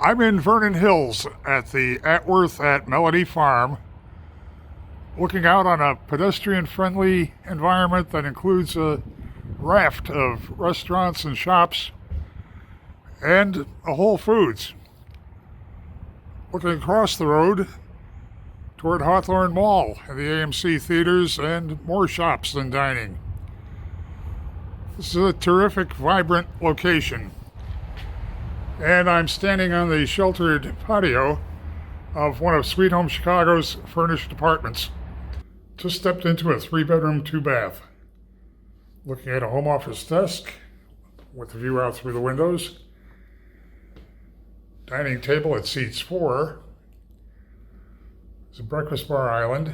I'm in Vernon Hills at the Atworth at Mellody Farm, looking out on a pedestrian-friendly environment that includes a raft of restaurants and shops and a Whole Foods. Looking across the road toward Hawthorne Mall and the AMC theaters and more shops than dining. This is a terrific, vibrant location. And I'm standing on the sheltered patio of one of Sweet Home Chicago's furnished apartments. Just stepped into a 3-bedroom, 2-bath. Looking at a home office desk with a view out through the windows. Dining table that seats 4. There's a breakfast bar island.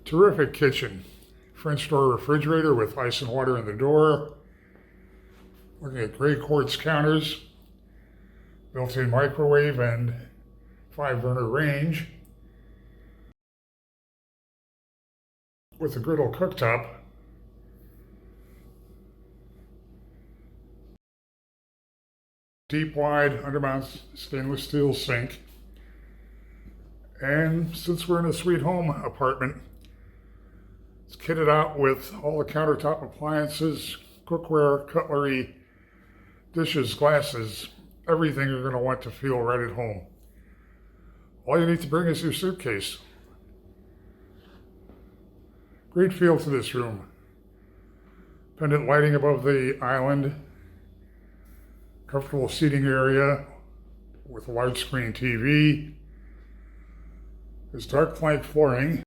Terrific kitchen. French door refrigerator with ice and water in the door. Looking at gray quartz counters, built-in microwave and 5-burner range. With a griddle cooktop. Deep, wide, undermount stainless steel sink. And since we're in a Sweet Home apartment, it's kitted out with all the countertop appliances, cookware, cutlery, dishes, glasses, everything you're going to want to feel right at home. All you need to bring is your suitcase. Great feel to this room. Pendant lighting above the island. Comfortable seating area with a large screen TV. There's dark plank flooring.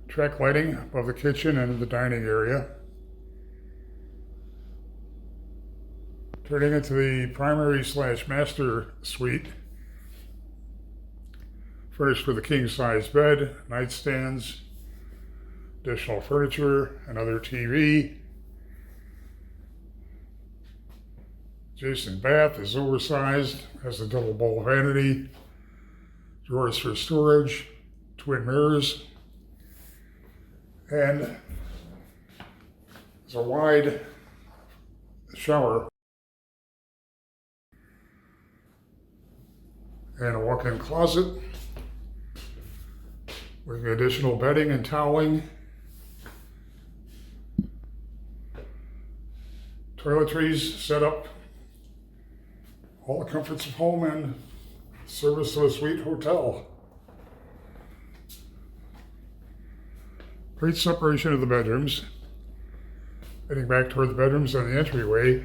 Track lighting above the kitchen and the dining area. Turning into the primary/master suite. Furnished with a king-size bed, nightstands, additional furniture, another TV. Adjacent bath is oversized, has a double bowl vanity, drawers for storage, twin mirrors, and there's a wide shower and a walk-in closet with additional bedding and toweling. Toiletries set up, all the comforts of home and service of a sweet hotel. Great separation of the bedrooms. Heading back toward the bedrooms on the entryway. You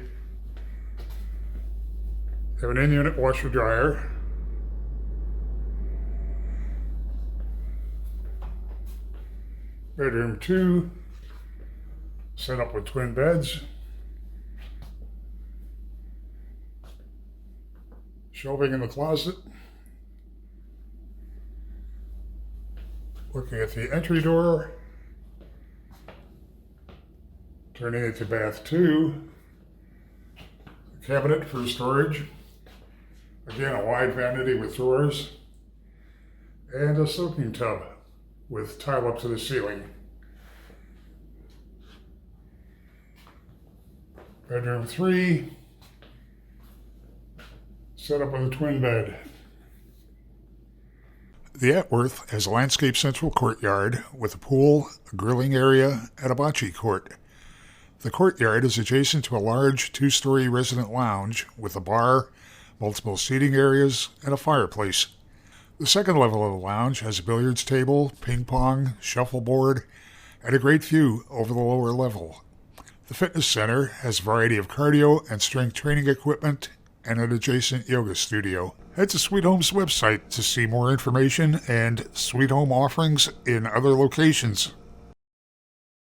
have an in-unit washer dryer. Bedroom 2, set up with twin beds. Shelving in the closet. Looking at the entry door. Turning it to bath 2. A cabinet for storage. Again, a wide vanity with drawers. And a soaking tub with tile up to the ceiling. Bedroom 3, set up with a twin bed. The Atworth has a landscape central courtyard with a pool, a grilling area, and a bocce court. The courtyard is adjacent to a large 2-story resident lounge with a bar, multiple seating areas, and a fireplace. The second level of the lounge has a billiards table, ping pong, shuffleboard, and a great view over the lower level. The fitness center has a variety of cardio and strength training equipment and an adjacent yoga studio. Head to Sweet Home's website to see more information and Sweet Home offerings in other locations.